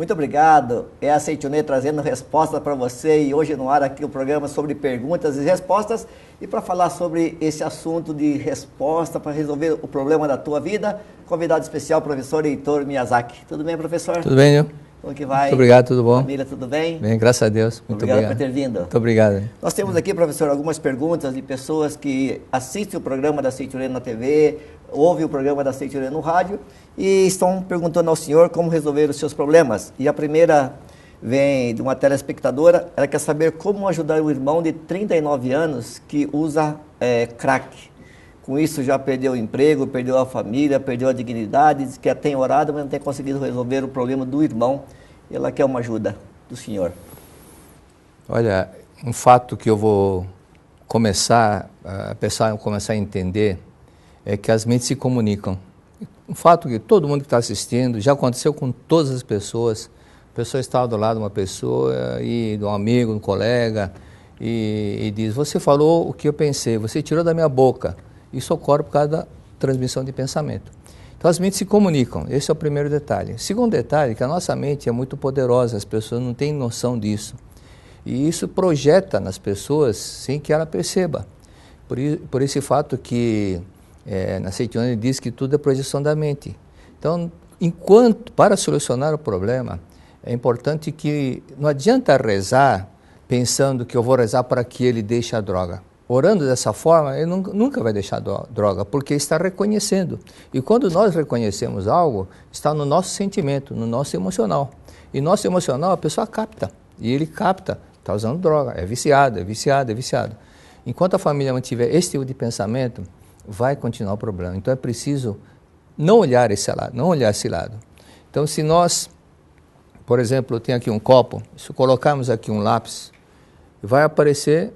Muito obrigado. É a Seitonê trazendo respostas para você, e hoje no ar aqui o programa sobre perguntas e respostas. E para falar sobre esse assunto de resposta para resolver o problema da tua vida, convidado especial, professor Heitor Miyazaki. Tudo bem, professor? Tudo bem, Nil? Como que vai? Muito obrigado, tudo bom? Família, tudo bem? Bem, graças a Deus. Muito obrigado por ter vindo. Muito obrigado. Nós temos aqui, professor, algumas perguntas de pessoas que assistem o programa da Seitonê na TV, ouvem o programa da Seitonê no rádio e estão perguntando ao senhor como resolver os seus problemas. E a primeira vem de uma telespectadora. Ela quer saber como ajudar o irmão de 39 anos que usa crack. Com isso já perdeu o emprego, perdeu a família, perdeu a dignidade, diz que tem orado, mas não tem conseguido resolver o problema do irmão. E ela quer uma ajuda do senhor. Olha, um fato que eu vou começar a entender é que as mentes se comunicam. Um fato que todo mundo que está assistindo, já aconteceu com todas as pessoas. A pessoa estava do lado de uma pessoa, e de um amigo, um colega, e diz, você falou o que eu pensei, você tirou da minha boca. Isso ocorre por causa da transmissão de pensamento. Então as mentes se comunicam, esse é o primeiro detalhe. Segundo detalhe, que a nossa mente é muito poderosa, as pessoas não têm noção disso. E isso projeta nas pessoas sem que ela perceba. Por esse fato que na Seitonê diz que tudo é projeção da mente. Então, para solucionar o problema, é importante que não adianta rezar pensando que eu vou rezar para que ele deixe a droga. Orando dessa forma, ele nunca vai deixar a droga, porque está reconhecendo. E quando nós reconhecemos algo, está no nosso sentimento, no nosso emocional. E nosso emocional, a pessoa capta. E ele capta, está usando droga, é viciado, é viciado, é viciado. Enquanto a família mantiver esse tipo de pensamento, vai continuar o problema. Então é preciso não olhar esse lado. Então se nós, por exemplo, eu tenho aqui um copo, se colocarmos aqui um lápis, vai aparecer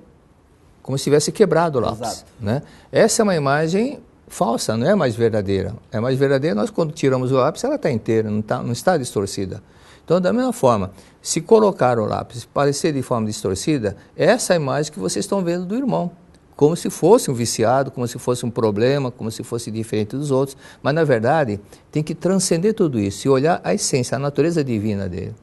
como se tivesse quebrado o lápis. Né? Essa é uma imagem falsa, não é mais verdadeira. É mais verdadeira nós quando tiramos o lápis, ela está inteira, não está distorcida. Então, da mesma forma, se colocar o lápis parecer de forma distorcida, essa é a imagem que vocês estão vendo do irmão. Como se fosse um viciado, como se fosse um problema, como se fosse diferente dos outros. Mas, na verdade, tem que transcender tudo isso e olhar a essência, a natureza divina dele.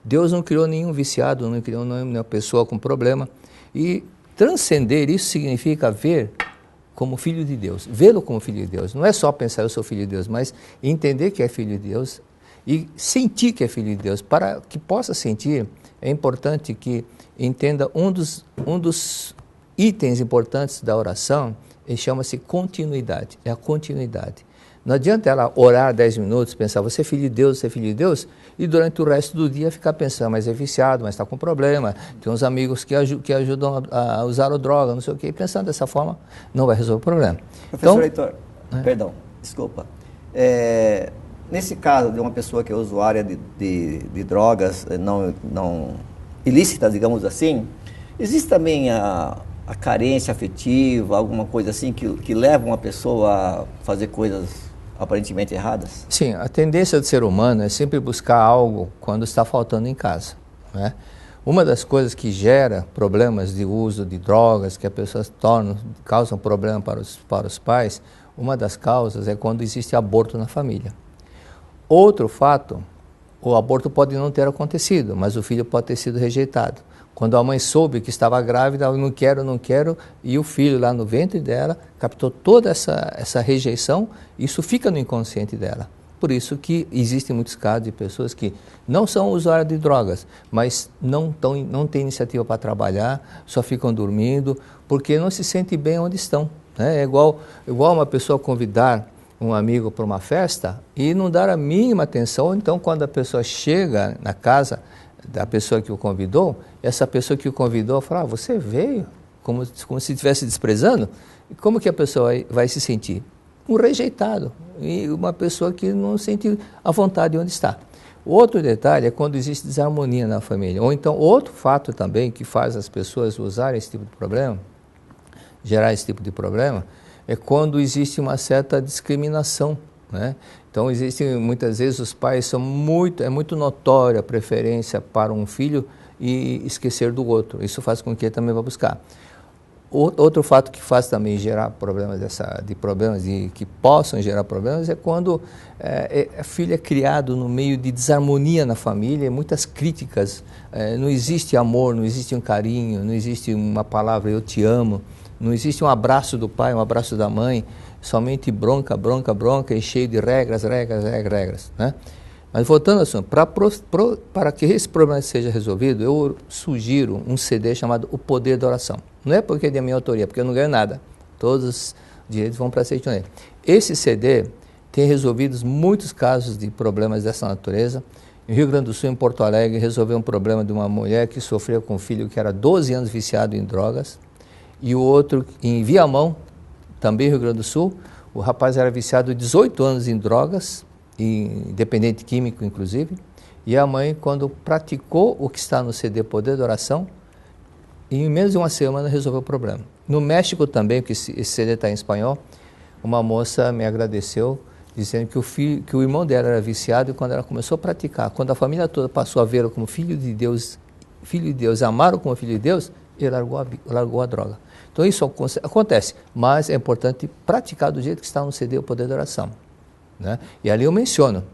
Deus não criou nenhum viciado, não criou nenhuma pessoa com problema. E transcender isso significa ver como filho de Deus, vê-lo como filho de Deus. Não é só pensar eu sou filho de Deus, mas entender que é filho de Deus e sentir que é filho de Deus. Para que possa sentir, é importante que entenda um dos itens importantes da oração, ele chama-se continuidade, é a continuidade. Não adianta ela orar 10 minutos, pensar, você é filho de Deus, você é filho de Deus, e durante o resto do dia ficar pensando, mas é viciado, mas está com problema, tem uns amigos que ajudam a usar a droga, não sei o quê, e pensando dessa forma, não vai resolver o problema. Professor Heitor, perdão, desculpa. Nesse caso de uma pessoa que é usuária de drogas não ilícitas, digamos assim, existe também a carência afetiva, alguma coisa assim que leva uma pessoa a fazer coisas aparentemente erradas? Sim, a tendência do ser humano é sempre buscar algo quando está faltando em casa, né? Uma das coisas que gera problemas de uso de drogas, que as pessoas causam problema para os pais, uma das causas é quando existe aborto na família. Outro fato, o aborto pode não ter acontecido, mas o filho pode ter sido rejeitado. Quando a mãe soube que estava grávida, eu não quero, e o filho lá no ventre dela captou toda essa rejeição, isso fica no inconsciente dela. Por isso que existem muitos casos de pessoas que não são usuários de drogas, mas não têm iniciativa para trabalhar, só ficam dormindo, porque não se sentem bem onde estão. Né? É igual uma pessoa convidar um amigo para uma festa e não dar a mínima atenção. Então, quando a pessoa chega na casa da pessoa que o convidou, essa pessoa que o convidou fala, você veio? Como se estivesse desprezando? E como que a pessoa vai se sentir? Um rejeitado, e uma pessoa que não sente a vontade onde está. O outro detalhe é quando existe desarmonia na família. Ou então, outro fato também que faz as pessoas usarem esse tipo de problema, gerar esse tipo de problema, é quando existe uma certa discriminação, né? Então, muitas vezes os pais é muito notória a preferência para um filho e esquecer do outro. Isso faz com que ele também vá buscar. Outro fato que faz também gerar problemas que possam gerar problemas é quando a filho é criado no meio de desarmonia na família, muitas críticas, não existe amor, não existe um carinho, não existe uma palavra eu te amo, não existe um abraço do pai, um abraço da mãe, somente bronca, bronca, bronca e cheio de regras, né? Mas voltando ao assunto, para que esse problema seja resolvido, eu sugiro um CD chamado O Poder da Oração. Não é porque é de minha autoria, porque eu não ganho nada. Todos os direitos vão para a Seitoneira. Esse CD tem resolvido muitos casos de problemas dessa natureza. Em Rio Grande do Sul, em Porto Alegre, resolveu um problema de uma mulher que sofreu com um filho que era 12 anos viciado em drogas. E o outro, em Viamão, também em Rio Grande do Sul, o rapaz era viciado 18 anos em drogas, dependente químico inclusive, e a mãe, quando praticou o que está no CD Poder da Oração, em menos de uma semana resolveu o problema. No México também, porque esse CD está em espanhol, uma moça me agradeceu, dizendo que o irmão dela era viciado, e quando ela começou a praticar, quando a família toda passou a vê-lo como filho de Deus, amaram como filho de Deus, ele largou a droga. Então isso acontece, mas é importante praticar do jeito que está no CD O Poder da Oração. Né? E ali eu menciono,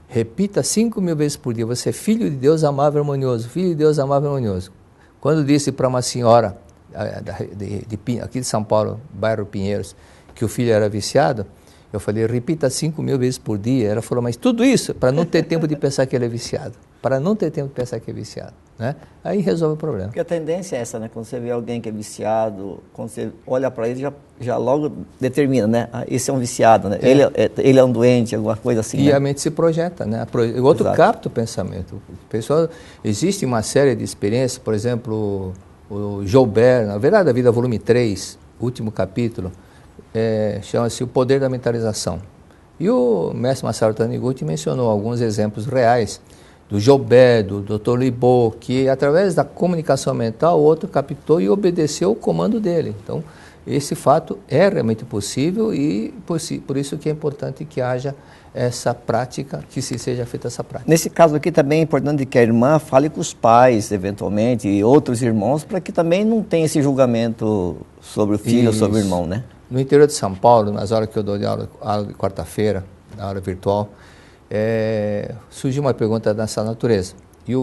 repita 5.000 vezes por dia, você é filho de Deus amável e harmonioso, filho de Deus amável e harmonioso. Quando disse para uma senhora aqui de São Paulo, bairro Pinheiros, que o filho era viciado, eu falei, repita 5.000 vezes por dia. Ela falou, mas tudo isso para não ter tempo de pensar que ele é viciado, para não ter tempo de pensar que é viciado. Né? Aí resolve o problema. Porque a tendência é essa, né? Quando você vê alguém que é viciado, quando você olha para ele, já logo determina, né? Ah, esse é um viciado, né? Ele é um doente, alguma coisa assim. E né? a mente se projeta, né? O outro capta o pensamento. Existe uma série de experiências, por exemplo, o Joubert, na Verdade da Vida, volume 3, último capítulo, chama-se O Poder da Mentalização. E o mestre Masaru Taniguchi mencionou alguns exemplos reais do Joubert, do Dr. Libot, que através da comunicação mental o outro captou e obedeceu o comando dele. Então, esse fato é realmente possível e por isso que é importante que haja essa prática, que se seja feita essa prática. Nesse caso aqui também é importante que a irmã fale com os pais, eventualmente, e outros irmãos, para que também não tenha esse julgamento sobre o filho ou sobre o irmão, né? No interior de São Paulo, nas horas que eu dou de aula de quarta-feira, na aula virtual, surgiu uma pergunta dessa natureza. E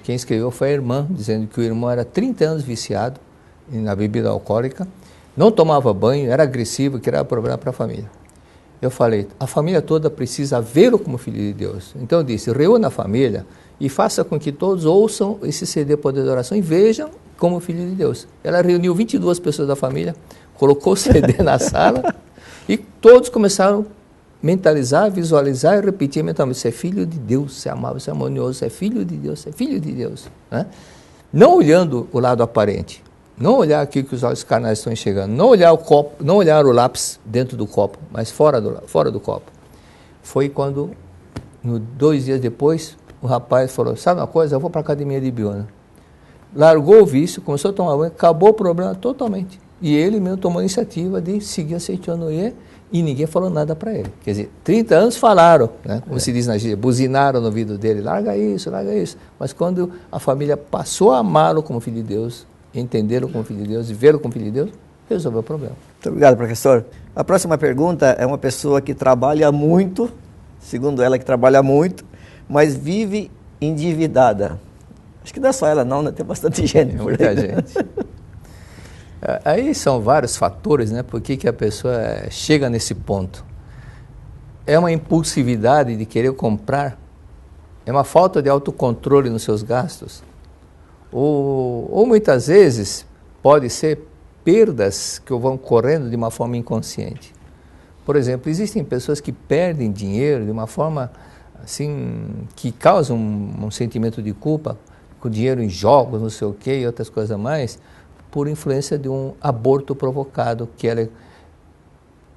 quem escreveu foi a irmã, dizendo que o irmão era 30 anos viciado na bebida alcoólica, não tomava banho, era agressivo, que era problema para a família. Eu falei, a família toda precisa vê-lo como filho de Deus. Então eu disse, reúna a família e faça com que todos ouçam esse CD Poder da Oração e vejam como filho de Deus. Ela reuniu 22 pessoas da família, colocou o CD na sala e todos começaram a mentalizar, visualizar e repetir mentalmente, você é filho de Deus, você é amável, você é harmonioso, você é filho de Deus, você é filho de Deus. Né? Não olhando o lado aparente, não olhar aquilo que os olhos carnais estão enxergando, não olhar o copo, não olhar o lápis dentro do copo, mas fora do copo. Foi quando, 2 dias depois, o rapaz falou, sabe uma coisa, eu vou para a academia de Biona. Largou o vício, começou a tomar banho, acabou o problema totalmente. E ele mesmo tomou a iniciativa de seguir a Seichonoye e ninguém falou nada para ele. Quer dizer, 30 anos falaram, né? Como se diz na gíria, buzinaram no ouvido dele, larga isso. Mas quando a família passou a amá-lo como filho de Deus, entenderam como filho de Deus e vê-lo como filho de Deus, resolveu o problema. Muito obrigado, professor. A próxima pergunta é uma pessoa que trabalha muito, segundo ela que trabalha muito, mas vive endividada. Acho que não é só ela não, né? Tem bastante gente. Muita gente. Aí são vários fatores, né? Por que a pessoa chega nesse ponto? É uma impulsividade de querer comprar? É uma falta de autocontrole nos seus gastos? Ou muitas vezes pode ser perdas que vão correndo de uma forma inconsciente. Por exemplo, existem pessoas que perdem dinheiro de uma forma assim que causa um sentimento de culpa, com dinheiro em jogos, não sei o quê, e outras coisas mais, por influência de um aborto provocado, que ela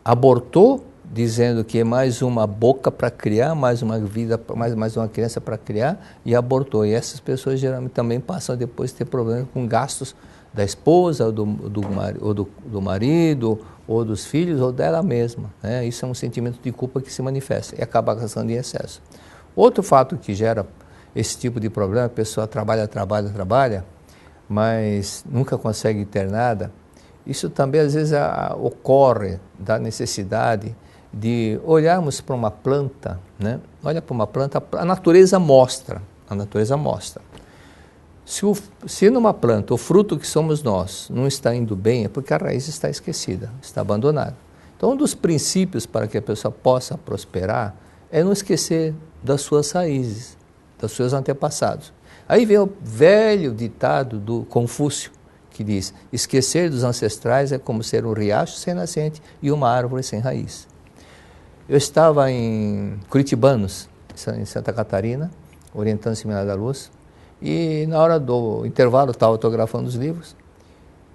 abortou dizendo que é mais uma boca para criar, mais uma vida, mais uma criança para criar, e abortou. E essas pessoas geralmente também passam depois a ter problemas com gastos da esposa, ou do marido, ou dos filhos, ou dela mesma. Né? Isso é um sentimento de culpa que se manifesta e acaba gastando em excesso. Outro fato que gera esse tipo de problema, a pessoa trabalha, mas nunca consegue ter nada, Isso também às vezes ocorre da necessidade de olharmos para uma planta, né? Olha para uma planta, a natureza mostra. Se numa planta o fruto que somos nós não está indo bem, é porque a raiz está esquecida, está abandonada. Então, um dos princípios para que a pessoa possa prosperar é não esquecer das suas raízes, dos seus antepassados. Aí vem o velho ditado do Confúcio, que diz: esquecer dos ancestrais é como ser um riacho sem nascente e uma árvore sem raiz. Eu estava em Curitibanos, em Santa Catarina, orientando o Seminário da Luz, e na hora do intervalo estava autografando os livros,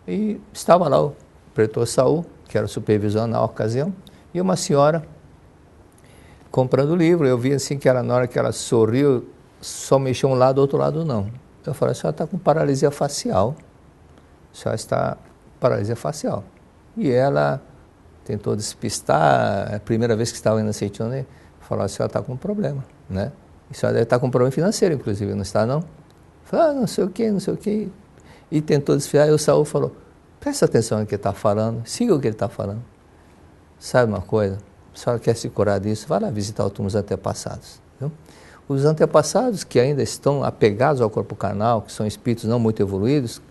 e estava lá o pretor Saul, que era o supervisor na ocasião, e uma senhora comprando o livro. Eu vi assim que ela, na hora que ela sorriu, só mexeu um lado, outro lado não. Eu falei: a senhora está com paralisia facial. A senhora está com paralisia facial. E ela tentou despistar, a primeira vez que estava indo na Seitonê, falou: a senhora está com um problema, né? A senhora deve estar com um problema financeiro, inclusive, não está, não? Eu falei: não sei o quê. E tentou desfiar, e o Saul falou: presta atenção no que ele está falando, siga o que ele está falando. Sabe uma coisa? A senhora quer se curar disso? Vai lá visitar os túmulos antepassados. Viu? Os antepassados que ainda estão apegados ao corpo carnal, que são espíritos não muito evoluídos,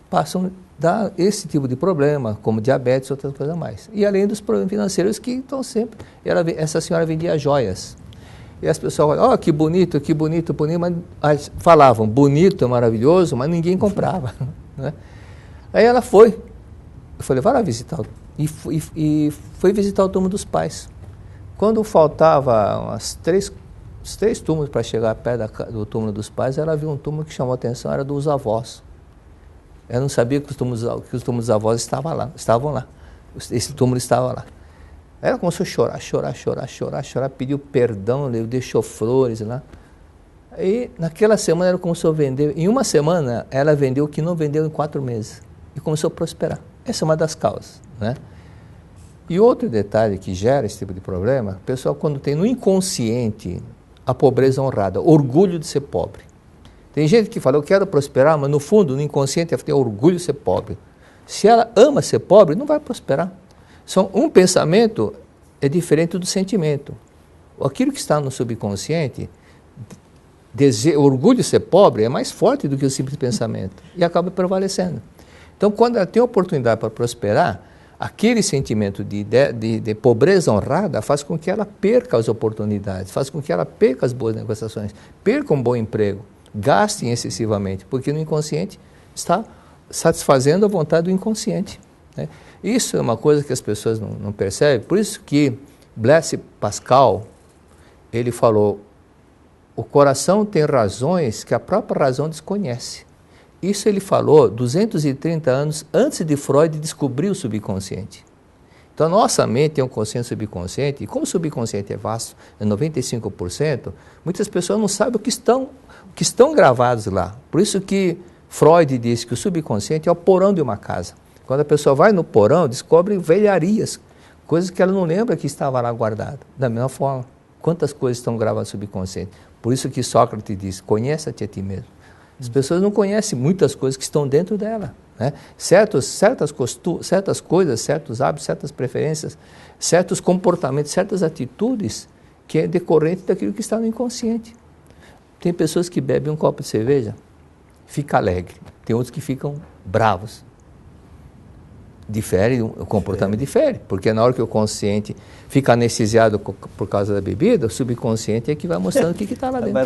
passam a dar esse tipo de problema, como diabetes e outras coisas mais. E além dos problemas financeiros que estão sempre... essa senhora vendia joias. E as pessoas olham: oh, que bonito, mas falavam: bonito, maravilhoso, mas ninguém comprava. Né? Aí ela foi. Eu falei: vai lá visitar. E foi visitar o túmulo dos pais. Quando faltava os três túmulos para chegar perto do túmulo dos pais, ela viu um túmulo que chamou a atenção, era dos avós. Ela não sabia que os túmulos dos avós estavam lá. Esse túmulo estava lá. Aí ela começou a chorar, pediu perdão, deixou flores lá. E naquela semana ela começou a vender. Em uma semana ela vendeu o que não vendeu em 4 meses. E começou a prosperar. Essa é uma das causas, né? E outro detalhe que gera esse tipo de problema: o pessoal, quando tem no inconsciente a pobreza honrada, orgulho de ser pobre. Tem gente que fala: eu quero prosperar, mas no fundo, no inconsciente, ela tem orgulho de ser pobre. Se ela ama ser pobre, não vai prosperar. Um pensamento é diferente do sentimento. Aquilo que está no subconsciente, orgulho de ser pobre, é mais forte do que o simples pensamento e acaba prevalecendo. Então, quando ela tem a oportunidade para prosperar, aquele sentimento de pobreza honrada faz com que ela perca as oportunidades, faz com que ela perca as boas negociações, perca um bom emprego, gaste excessivamente, porque no inconsciente está satisfazendo a vontade do inconsciente, né? Isso é uma coisa que as pessoas não percebem. Por isso que Blaise Pascal, ele falou: o coração tem razões que a própria razão desconhece. Isso ele falou 230 anos antes de Freud descobrir o subconsciente. Então, a nossa mente tem um consciente subconsciente, e como o subconsciente é vasto, é 95%, muitas pessoas não sabem o que estão gravados lá. Por isso que Freud disse que o subconsciente é o porão de uma casa. Quando a pessoa vai no porão, descobre velharias, coisas que ela não lembra que estava lá guardada. Da mesma forma, quantas coisas estão gravadas no subconsciente. Por isso que Sócrates diz: conheça-te a ti mesmo. As pessoas não conhecem muitas coisas que estão dentro dela, né? Certas coisas, certos hábitos, certas preferências, certos comportamentos, certas atitudes que é decorrente daquilo que está no inconsciente. Tem pessoas que bebem um copo de cerveja, fica alegre. Tem outros que ficam bravos. O comportamento difere, porque na hora que o consciente fica anestesiado por causa da bebida, o subconsciente é que vai mostrando o que está lá dentro. Vai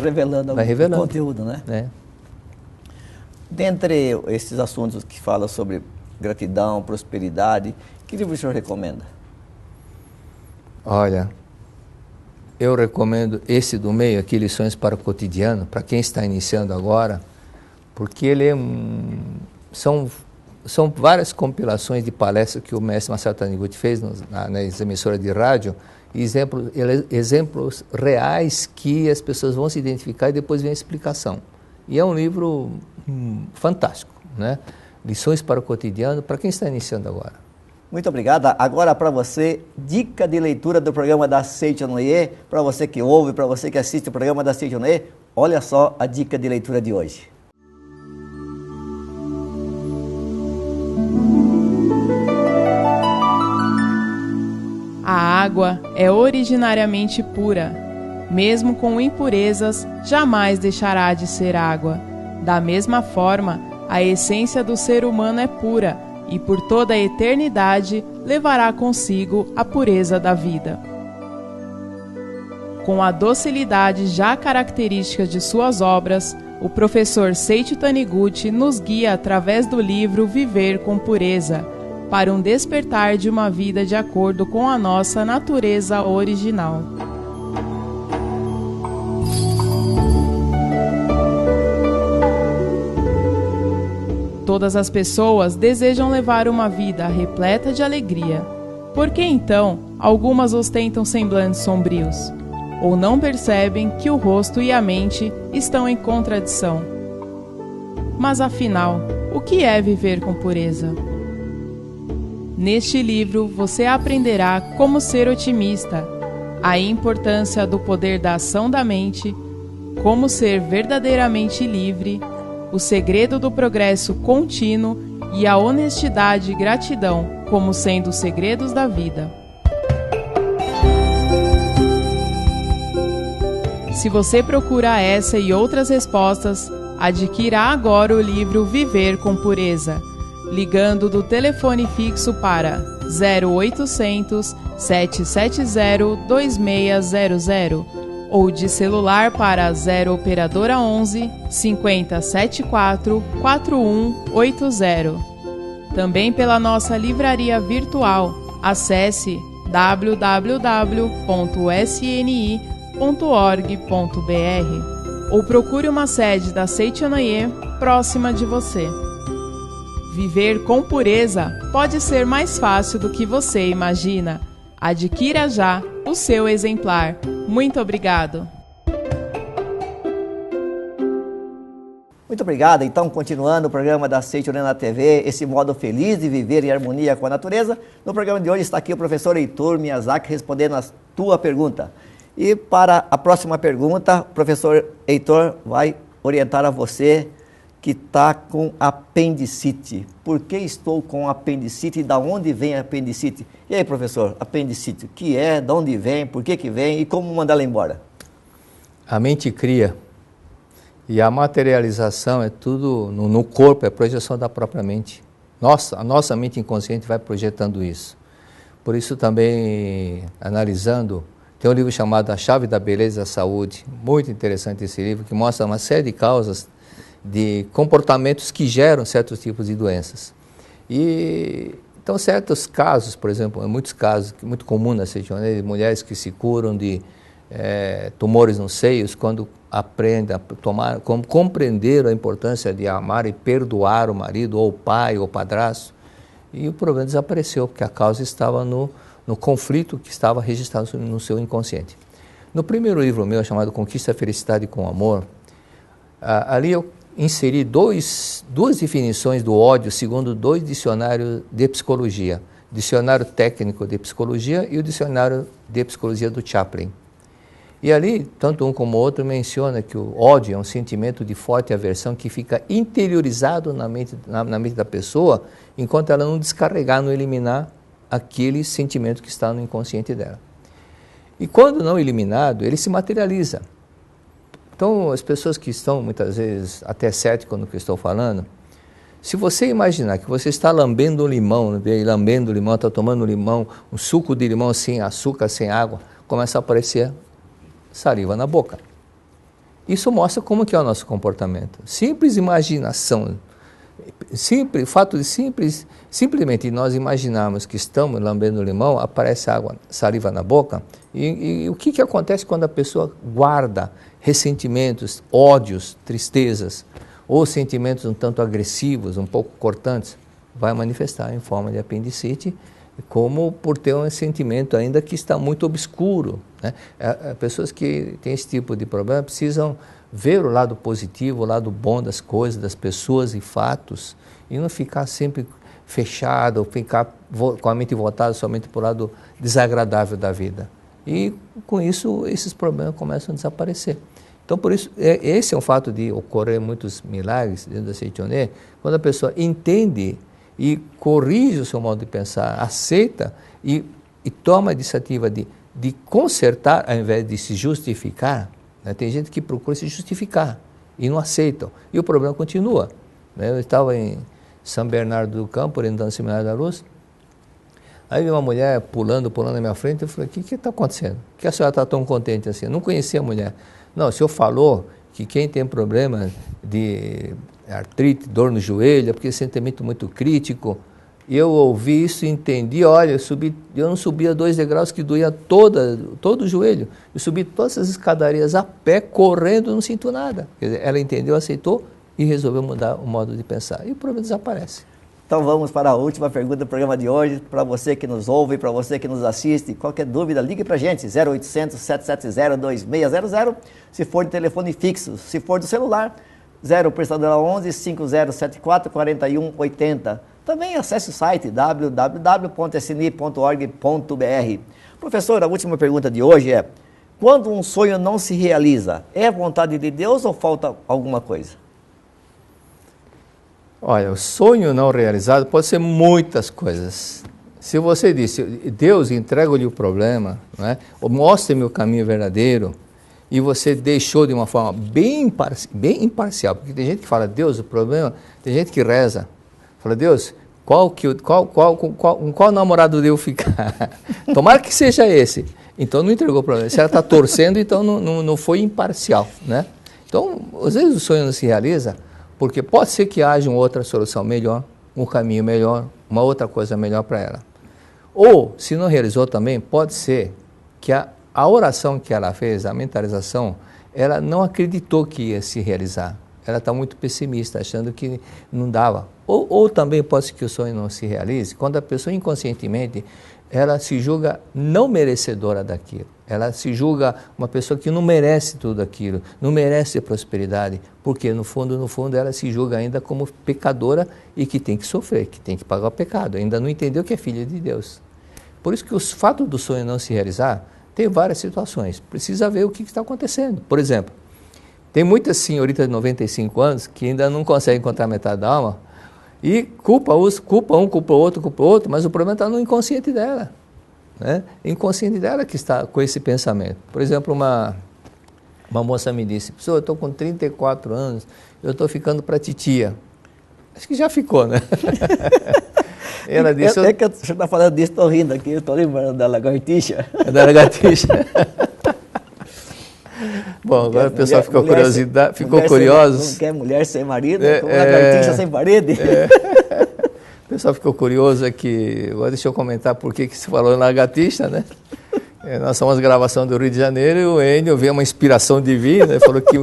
revelando o conteúdo, né? É. Dentre esses assuntos que falam sobre gratidão, prosperidade, que livro o senhor recomenda? Olha, eu recomendo esse do meio aqui, Lições para o Cotidiano, para quem está iniciando agora, porque ele são várias compilações de palestras que o mestre Marcelo Taniguchi fez nas emissoras de rádio, e exemplos reais que as pessoas vão se identificar e depois vem a explicação. E é um livro fantástico, né? Lições para o Cotidiano, para quem está iniciando agora. Muito obrigado. Agora para você, dica de leitura do programa da Seitonê, para você que ouve, para você que assiste o programa da Seitonê, olha só a dica de leitura de hoje. A água é originariamente pura. Mesmo com impurezas, jamais deixará de ser água. Da mesma forma, a essência do ser humano é pura e por toda a eternidade levará consigo a pureza da vida. Com a docilidade já característica de suas obras, o professor Seiichi Taniguchi nos guia através do livro Viver com Pureza, para um despertar de uma vida de acordo com a nossa natureza original. Todas as pessoas desejam levar uma vida repleta de alegria. Por que então algumas ostentam semblantes sombrios? Ou não percebem que o rosto e a mente estão em contradição? Mas afinal, o que é viver com pureza? Neste livro você aprenderá como ser otimista, a importância do poder da ação da mente, como ser verdadeiramente livre, o segredo do progresso contínuo e a honestidade e gratidão como sendo os segredos da vida. Se você procura essa e outras respostas, adquira agora o livro Viver com Pureza, ligando do telefone fixo para 0800 770 2600 ou de celular para 0 operadora 11 5074 4180. Também pela nossa livraria virtual. Acesse www.sni.org.br ou procure uma sede da Seichonoye próxima de você. Viver com pureza pode ser mais fácil do que você imagina. Adquira já o seu exemplar. Muito obrigado. Muito obrigado. Então, continuando o programa da Seichonoye na TV, esse modo feliz de viver em harmonia com a natureza. No programa de hoje está aqui o professor Heitor Miyazaki respondendo a tua pergunta. E para a próxima pergunta, o professor Heitor vai orientar a você que está com apendicite. Por que estou com apendicite e da onde vem a apendicite? E aí, professor, apendicite, o que é, de onde vem, por que vem e como mandá-la embora? A mente cria e a materialização é tudo no corpo, é projeção da própria mente. A nossa mente inconsciente vai projetando isso. Por isso também, analisando, tem um livro chamado A Chave da Beleza e da Saúde, muito interessante esse livro, que mostra uma série de causas de comportamentos que geram certos tipos de doenças. Então, certos casos, por exemplo, muitos casos, muito comum na Seichonoye, de mulheres que se curam de tumores nos seios, quando aprendem a tomar, compreenderam a importância de amar e perdoar o marido, ou o pai, ou o padrasto, e o problema desapareceu, porque a causa estava no conflito que estava registrado no seu inconsciente. No primeiro livro meu, chamado Conquista a Felicidade com Amor, ali eu inseri duas definições do ódio segundo 2 dicionários de psicologia. Dicionário técnico de psicologia e o dicionário de psicologia do Chaplin. E ali, tanto um como o outro menciona que o ódio é um sentimento de forte aversão que fica interiorizado na mente da pessoa, enquanto ela não descarregar, não eliminar aquele sentimento que está no inconsciente dela. E quando não eliminado, ele se materializa. Então, as pessoas que estão, muitas vezes, até céticas no que eu estou falando, se você imaginar que você está lambendo um limão, está tomando um limão, um suco de limão sem açúcar, sem água, começa a aparecer saliva na boca. Isso mostra como que é o nosso comportamento. Simples imaginação, o fato de simplesmente nós imaginarmos que estamos lambendo o limão, aparece água, saliva na boca, e o que acontece quando a pessoa guarda ressentimentos, ódios, tristezas, ou sentimentos um tanto agressivos, um pouco cortantes? Vai manifestar em forma de apendicite, como por ter um sentimento ainda que está muito obscuro, né? Pessoas que têm esse tipo de problema precisam ver o lado positivo, o lado bom das coisas, das pessoas e fatos, e não ficar sempre fechado, ou ficar com a mente voltada somente para o lado desagradável da vida. E com isso, esses problemas começam a desaparecer. Então, por isso, esse é um fato de ocorrer muitos milagres dentro da Seichonoye, quando a pessoa entende e corrige o seu modo de pensar, aceita e e toma a iniciativa de consertar, ao invés de se justificar, né? Tem gente que procura se justificar e não aceitam, e o problema continua, né? Eu estava em São Bernardo do Campo, orientando o Seminário da Luz, aí vi uma mulher pulando na minha frente, eu falei, o que está acontecendo? Por que a senhora está tão contente assim? Eu não conhecia a mulher. Não, o senhor falou que quem tem problema de artrite, dor no joelho, é porque é sentimento muito crítico. E eu ouvi isso e entendi, olha, eu não subia 2 degraus que doía todo o joelho. Eu subi todas essas escadarias a pé, correndo, não sinto nada. Quer dizer, ela entendeu, aceitou e resolveu mudar o modo de pensar. E o problema desaparece. Então vamos para a última pergunta do programa de hoje. Para você que nos ouve, para você que nos assiste, qualquer dúvida, ligue para a gente, 0800 770 2600, se for de telefone fixo. Se for do celular, 0 operadora 11 5074 4180. Também acesse o site www.sni.org.br. Professor, a última pergunta de hoje é: quando um sonho não se realiza, é vontade de Deus ou falta alguma coisa? Olha, o sonho não realizado pode ser muitas coisas. Se você disse, Deus, entrega-lhe o problema, né? Ou mostre-me o caminho verdadeiro, e você deixou de uma forma bem imparcial, porque tem gente que fala, Deus, o problema, tem gente que reza, fala, Deus, qual namorado eu devo ficar? Tomara que seja esse. Então não entregou o problema. Se ela está torcendo, então não foi imparcial, né? Então, às vezes o sonho não se realiza, porque pode ser que haja uma outra solução melhor, um caminho melhor, uma outra coisa melhor para ela. Ou, se não realizou também, pode ser que a oração que ela fez, a mentalização, ela não acreditou que ia se realizar. Ela está muito pessimista, achando que não dava. Ou também pode ser que o sonho não se realize, quando a pessoa inconscientemente, ela se julga não merecedora daquilo. Ela se julga uma pessoa que não merece tudo aquilo, não merece prosperidade, porque no fundo ela se julga ainda como pecadora e que tem que sofrer, que tem que pagar o pecado. Ainda não entendeu que é filha de Deus. Por isso que o fato do sonho não se realizar, tem várias situações. Precisa ver o que está acontecendo. Por exemplo, tem muitas senhoritas de 95 anos que ainda não conseguem encontrar metade da alma e culpa um, culpa o outro, mas o problema está no inconsciente dela. Né? Inconsciente dela que está com esse pensamento. Por exemplo, uma moça me disse, professor, eu estou com 34 anos, eu estou ficando para titia. Acho que já ficou, né? Ela disse, é que o senhor está falando disso, estou rindo aqui, eu estou lembrando da lagartixa. Da lagartixa. Bom, agora o pessoal ficou curioso. Não quer mulher sem marido, como lagartixa sem parede. O pessoal ficou curioso aqui, agora deixa eu comentar por que se falou em lagartixa, né? Nós somos gravação do Rio de Janeiro e o Enio veio uma inspiração divina e falou que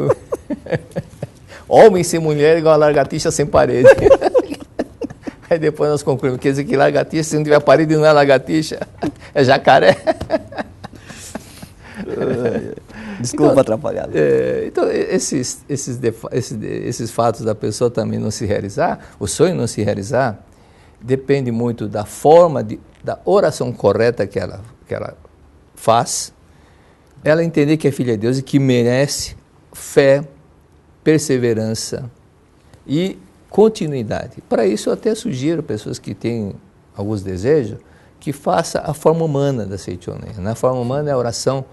homem sem mulher é igual a lagartixa sem parede. Aí depois nós concluímos, quer dizer que lagartixa, se não tiver parede, não é lagartixa, é jacaré. Desculpa então, atrapalhar. Então, esses fatos da pessoa também não se realizar, o sonho não se realizar, depende muito da forma, da oração correta que ela faz, ela entender que é filha de Deus e que merece fé, perseverança e continuidade. Para isso, eu até sugiro pessoas que têm alguns desejos que faça a forma humana da Seichonen. Na forma humana é a oração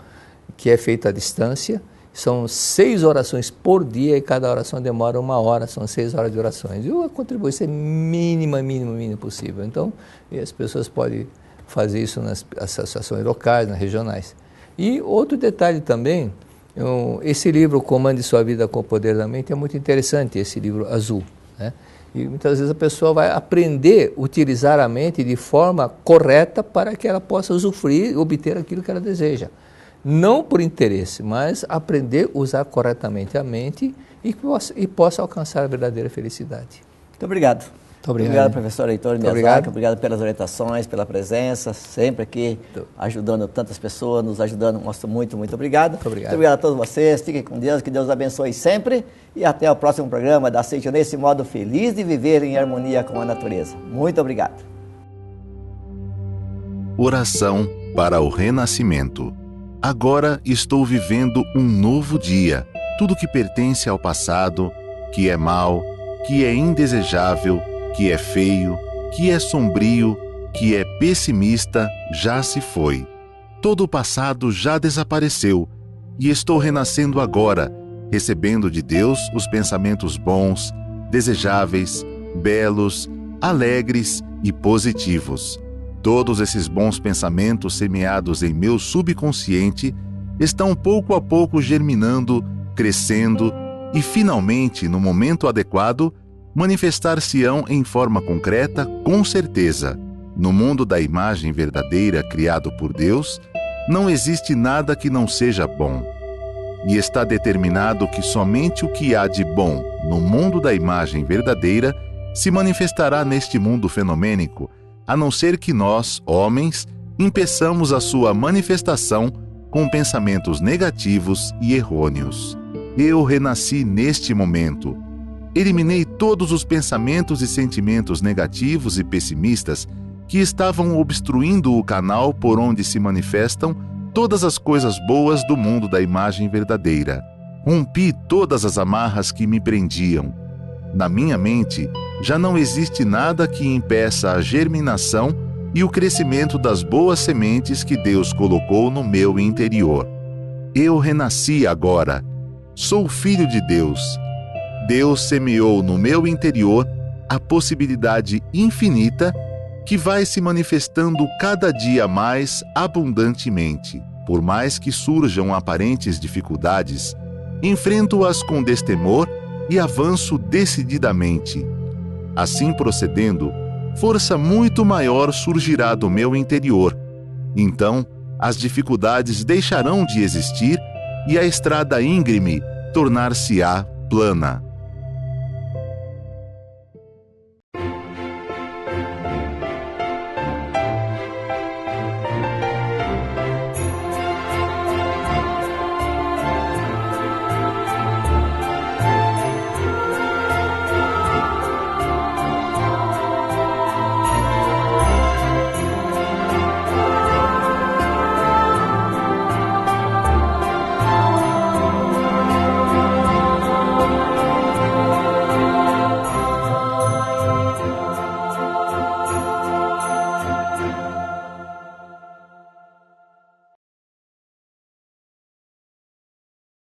que é feita à distância, são 6 orações por dia e cada oração demora 1 hora, são 6 horas de orações. E a contribuição é mínima possível. Então, as pessoas podem fazer isso nas associações locais, nas regionais. E outro detalhe também, esse livro, Comande Sua Vida com o Poder da Mente, é muito interessante, esse livro azul, né? E muitas vezes a pessoa vai aprender a utilizar a mente de forma correta para que ela possa usufruir e obter aquilo que ela deseja. Não por interesse, mas aprender a usar corretamente a mente e possa alcançar a verdadeira felicidade. Muito obrigado. Muito obrigado. Obrigado, professor Heitor Miyazaki. Obrigado pelas orientações, pela presença, sempre aqui ajudando tantas pessoas, nos ajudando. Muito obrigado. Muito obrigado. Muito obrigado a todos vocês. Fiquem com Deus, que Deus abençoe sempre. E até o próximo programa da Seichonen, esse modo feliz de viver em harmonia com a natureza. Muito obrigado. Oração para o renascimento. Agora estou vivendo um novo dia. Tudo que pertence ao passado, que é mau, que é indesejável, que é feio, que é sombrio, que é pessimista já se foi. Todo o passado já desapareceu e estou renascendo agora, recebendo de Deus os pensamentos bons, desejáveis, belos, alegres e positivos. Todos esses bons pensamentos semeados em meu subconsciente estão pouco a pouco germinando, crescendo e, finalmente, no momento adequado, manifestar-se-ão em forma concreta, com certeza. No mundo da imagem verdadeira criado por Deus, não existe nada que não seja bom. E está determinado que somente o que há de bom no mundo da imagem verdadeira se manifestará neste mundo fenomênico, a não ser que nós, homens, impeçamos a sua manifestação com pensamentos negativos e errôneos. Eu renasci neste momento. Eliminei todos os pensamentos e sentimentos negativos e pessimistas que estavam obstruindo o canal por onde se manifestam todas as coisas boas do mundo da imagem verdadeira. Rompi todas as amarras que me prendiam. Na minha mente, já não existe nada que impeça a germinação e o crescimento das boas sementes que Deus colocou no meu interior. Eu renasci agora. Sou filho de Deus. Deus semeou no meu interior a possibilidade infinita que vai se manifestando cada dia mais abundantemente. Por mais que surjam aparentes dificuldades, enfrento-as com destemor e avanço decididamente. Assim procedendo, força muito maior surgirá do meu interior. Então, as dificuldades deixarão de existir e a estrada íngreme tornar-se-á plana.